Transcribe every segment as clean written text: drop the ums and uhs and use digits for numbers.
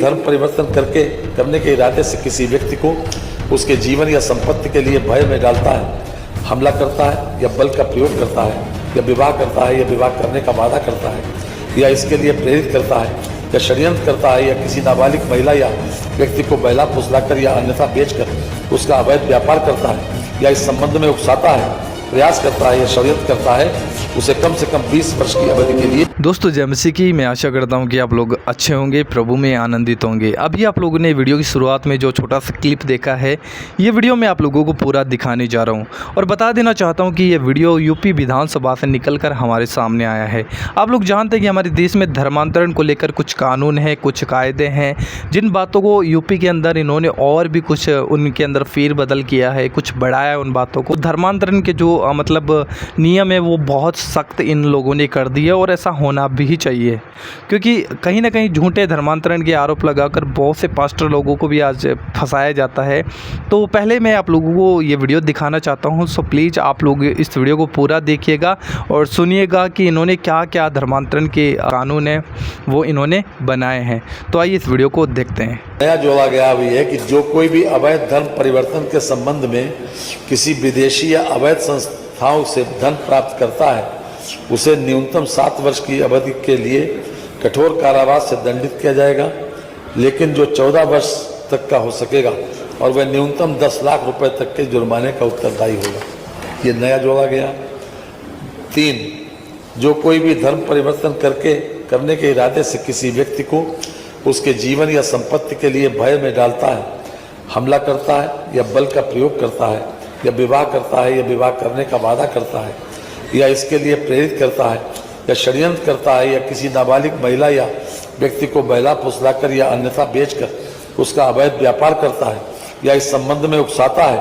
धर्म परिवर्तन करने के इरादे से किसी व्यक्ति को उसके जीवन या संपत्ति के लिए भय में डालता है, हमला करता है या बल का प्रयोग करता है या विवाह करता है या विवाह करने का वादा करता है या इसके लिए प्रेरित करता है या षड्यंत्र करता है या किसी नाबालिग महिला या व्यक्ति को बहला फुसलाकर या अन्यथा बेचकर उसका अवैध व्यापार करता है या इस संबंध में उकसाता है, प्रयास करता है या षड्यंत्र करता है, उसे कम से कम 20 वर्ष की अवधि के लिए। दोस्तों जय मसीह की, मैं आशा करता हूं कि आप लोग अच्छे होंगे, प्रभु में आनंदित होंगे। अभी आप लोगों ने वीडियो की शुरुआत में जो छोटा सा क्लिप देखा है, ये वीडियो मैं आप लोगों को पूरा दिखाने जा रहा हूं और बता देना चाहता हूं कि ये वीडियो यूपी विधानसभा से निकलकर हमारे सामने आया है। आप लोग जानते हैं कि हमारे देश में धर्मांतरण को लेकर कुछ कानून हैं, कुछ कायदे हैं, जिन बातों को यूपी के अंदर इन्होंने और भी कुछ उनके अंदर फेरबदल किया है, कुछ बढ़ाया है उन बातों को। धर्मांतरण के जो नियम है वो बहुत सख्त इन लोगों ने कर दिए और ऐसा होना भी चाहिए, क्योंकि कहीं ना कहीं झूठे धर्मांतरण के आरोप लगाकर बहुत से पास्टर लोगों को भी आज फंसाया जाता है। तो पहले मैं आप लोगों को ये वीडियो दिखाना चाहता हूँ, सो प्लीज़ आप लोग इस वीडियो को पूरा देखिएगा और सुनिएगा कि इन्होंने क्या क्या धर्मांतरण के कानून है वो इन्होंने बनाए हैं। तो आइए इस वीडियो को देखते हैं। नया जोड़ा गया भी है कि जो कोई भी अवैध धर्म परिवर्तन के संबंध में किसी विदेशी या अवैध संस्थाओं से धन प्राप्त करता है, उसे न्यूनतम 7 वर्ष की अवधि के लिए कठोर कारावास से दंडित किया जाएगा, लेकिन जो 14 वर्ष तक का हो सकेगा और वह न्यूनतम 10 लाख रुपए तक के जुर्माने का उत्तरदायी होगा। ये नया जोड़ा गया। 3, जो कोई भी धर्म परिवर्तन करने के इरादे से किसी व्यक्ति को उसके जीवन या संपत्ति के लिए भय में डालता है, हमला करता है या बल का प्रयोग करता है या विवाह करता है या विवाह करने का वादा करता है या इसके लिए प्रेरित करता है या षड्यंत्र करता है या किसी नाबालिग महिला या व्यक्ति को बहला फुसलाकर या अन्यथा बेचकर उसका अवैध व्यापार करता है या इस संबंध में उकसाता है,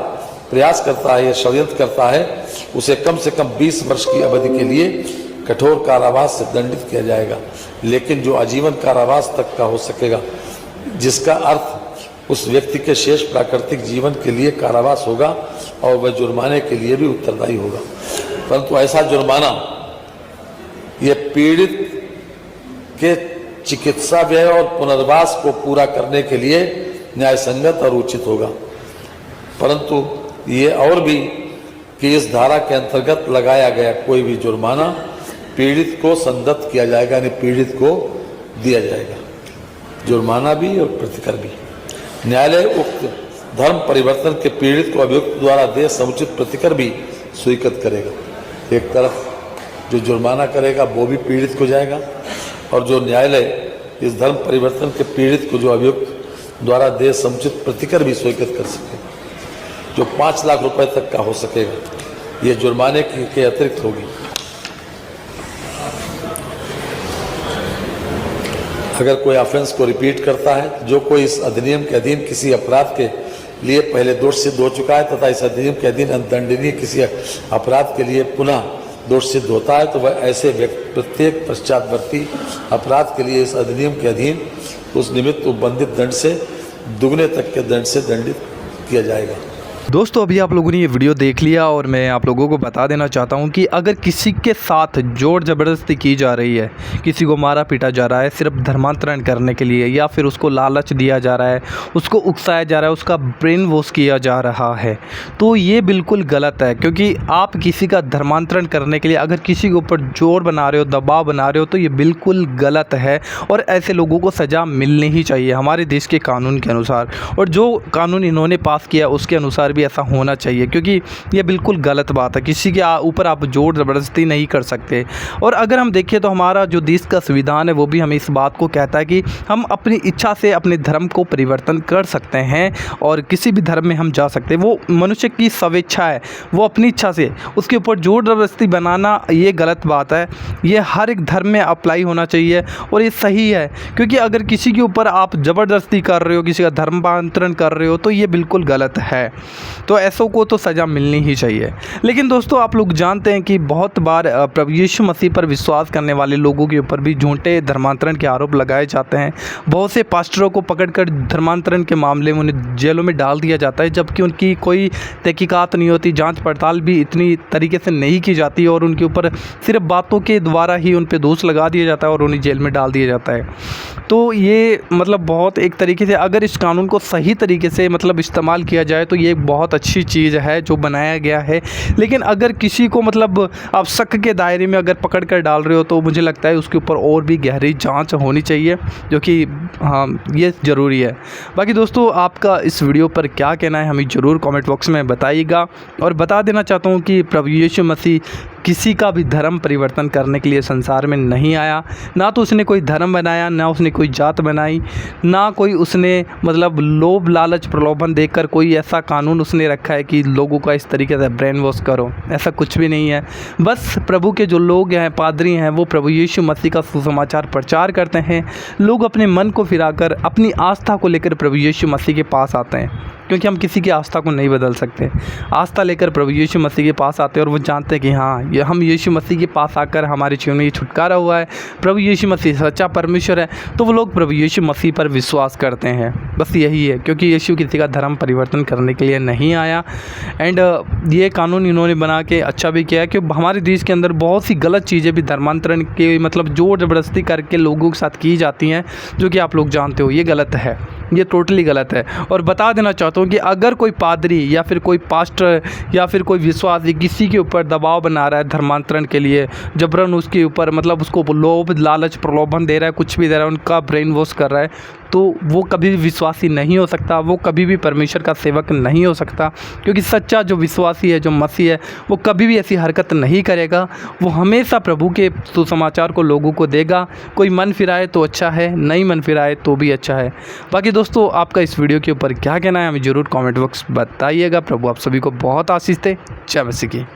प्रयास करता है या षड्यंत्र करता है, उसे कम से कम 20 वर्ष की अवधि के लिए कठोर कारावास से दंडित किया जाएगा, लेकिन जो आजीवन कारावास तक का हो सकेगा, जिसका अर्थ उस व्यक्ति के शेष प्राकृतिक जीवन के लिए कारावास होगा और वह जुर्माने के लिए भी उत्तरदायी होगा। परंतु ऐसा जुर्माना ये पीड़ित के चिकित्सा व्यय और पुनर्वास को पूरा करने के लिए न्याय संगत और उचित होगा। परंतु ये और भी कि इस धारा के अंतर्गत लगाया गया कोई भी जुर्माना पीड़ित को संदत्त किया जाएगा, यानी पीड़ित को दिया जाएगा, जुर्माना भी और प्रतिकर भी। न्यायालय उक्त धर्म परिवर्तन के पीड़ित को अभियुक्त द्वारा दे समुचित प्रतिकर भी स्वीकृत करेगा। एक तरफ जो जुर्माना करेगा वो भी पीड़ित को जाएगा और जो न्यायालय इस धर्म परिवर्तन के पीड़ित को जो अभियुक्त द्वारा दे समुचित प्रतिकर भी स्वीकृत कर सके, जो 5 लाख रुपए तक का हो सकेगा, ये जुर्माने के अतिरिक्त होगी। अगर कोई ऑफेंस को रिपीट करता है, जो कोई इस अधिनियम के अधीन किसी अपराध के लिए पहले दोष सिद्ध हो चुका है तथा इस अधिनियम के अधीन दंडनीय किसी अपराध के लिए पुनः दोष सिद्ध होता है, तो वह ऐसे प्रत्येक पश्चातवर्ती अपराध के लिए इस अधिनियम के अधीन उस निमित्त उपबंधित दंड से दुगने तक के दंड से दंडित किया जाएगा। दोस्तों अभी आप लोगों ने ये वीडियो देख लिया और मैं आप लोगों को बता देना चाहता हूँ कि अगर किसी के साथ जोर ज़बरदस्ती की जा रही है, किसी को मारा पीटा जा रहा है सिर्फ धर्मांतरण करने के लिए, या फिर उसको लालच दिया जा रहा है, उसको उकसाया जा रहा है, उसका ब्रेन वॉश किया जा रहा है, तो ये बिल्कुल गलत है। क्योंकि आप किसी का धर्मांतरण करने के लिए अगर किसी के ऊपर जोर बना रहे हो, दबाव बना रहे हो, तो ये बिल्कुल गलत है और ऐसे लोगों को सज़ा मिलनी ही चाहिए हमारे देश के कानून के अनुसार, और जो कानून इन्होंने पास किया उसके अनुसार भी ऐसा होना चाहिए, क्योंकि ये बिल्कुल गलत बात है। किसी के ऊपर आप जोर ज़बरदस्ती नहीं कर सकते। और अगर हम देखें तो हमारा जो देश का संविधान है वो भी हमें इस बात को कहता है कि हम अपनी इच्छा से अपने धर्म को परिवर्तन कर सकते हैं और किसी भी धर्म में हम जा सकते हैं। वो मनुष्य की स्वेच्छा है, वो अपनी इच्छा से, उसके ऊपर जोर ज़बरदस्ती बनाना ये गलत बात है। ये हर एक धर्म में अप्लाई होना चाहिए और ये सही है, क्योंकि अगर किसी के ऊपर आप ज़बरदस्ती कर रहे हो, किसी का धर्मांतरण कर रहे हो, तो ये बिल्कुल गलत है। तो ऐसों को तो सज़ा मिलनी ही चाहिए। लेकिन दोस्तों आप लोग जानते हैं कि बहुत बार प्रभु यीशु मसीह पर विश्वास करने वाले लोगों के ऊपर भी झूठे धर्मांतरण के आरोप लगाए जाते हैं। बहुत से पास्टरों को पकड़कर धर्मांतरण के मामले में उन्हें जेलों में डाल दिया जाता है, जबकि उनकी कोई तहकीकात नहीं होती, जांच पड़ताल भी इतनी तरीके से नहीं की जाती और उनके ऊपर सिर्फ बातों के द्वारा ही उन पे दोष लगा दिया जाता है और उन्हें जेल में डाल दिया जाता है। तो ये मतलब बहुत एक तरीके से अगर इस कानून को सही तरीके से मतलब इस्तेमाल किया जाए तो ये एक बहुत अच्छी चीज़ है जो बनाया गया है। लेकिन अगर किसी को मतलब आप शक के दायरे में अगर पकड़ कर डाल रहे हो तो मुझे लगता है उसके ऊपर और भी गहरी जांच होनी चाहिए, जो कि हाँ ये ज़रूरी है। बाकी दोस्तों आपका इस वीडियो पर क्या कहना है हमें ज़रूर कमेंट बॉक्स में बताइएगा। और बता देना चाहता हूँ कि प्रभु यीशु मसीह किसी का भी धर्म परिवर्तन करने के लिए संसार में नहीं आया। ना तो उसने कोई धर्म बनाया, ना उसने कोई जात बनाई, ना कोई उसने मतलब लोभ लालच प्रलोभन देकर कोई ऐसा कानून उसने रखा है कि लोगों का इस तरीके से ब्रेन वॉश करो, ऐसा कुछ भी नहीं है। बस प्रभु के जो लोग हैं, पादरी हैं, वो प्रभु यीशु मसीह का सुसमाचार प्रचार करते हैं। लोग अपने मन को फिराकर अपनी आस्था को लेकर प्रभु यीशु मसीह के पास आते हैं, क्योंकि हम किसी की आस्था को नहीं बदल सकते। आस्था लेकर प्रभु यीशु मसीह के पास आते हैं और वो जानते हैं कि हाँ ये हम यीशु मसीह के पास आकर हमारे जीवन में ये छुटकारा हुआ है, प्रभु यीशु मसीह सच्चा परमेश्वर है, तो वो लोग प्रभु यीशु मसीह पर विश्वास करते हैं। बस यही है, क्योंकि यीशु किसी का धर्म परिवर्तन करने के लिए नहीं आया। एंड ये कानून इन्होंने बना के अच्छा भी किया है कि हमारे देश के अंदर बहुत सी गलत चीज़ें भी धर्मांतरण के मतलब जोर ज़बरदस्ती करके लोगों के साथ की जाती हैं, जो कि आप लोग जानते हो ये गलत है, ये टोटली गलत है। और बता देना चाहता हूँ कि अगर कोई पादरी या फिर कोई पास्टर या फिर कोई विश्वासी किसी के ऊपर दबाव बना रहा है धर्मांतरण के लिए, जबरन उसके ऊपर मतलब उसको लोभ लालच प्रलोभन दे रहा है, कुछ भी दे रहा है, उनका ब्रेन वॉश कर रहा है, तो वो कभी भी विश्वासी नहीं हो सकता, वो कभी भी परमेश्वर का सेवक नहीं हो सकता। क्योंकि सच्चा जो विश्वासी है, जो मसीह है, वो कभी भी ऐसी हरकत नहीं करेगा। वो हमेशा प्रभु के सुसमाचार को लोगों को देगा। कोई मन फिराए तो अच्छा है, नहीं मन फिराए तो भी अच्छा है। बाकी दोस्तों आपका इस वीडियो के ऊपर क्या कहना है हमें ज़रूर कमेंट बॉक्स बताइएगा। प्रभु आप सभी को बहुत आशीष दे। जय मसीह की।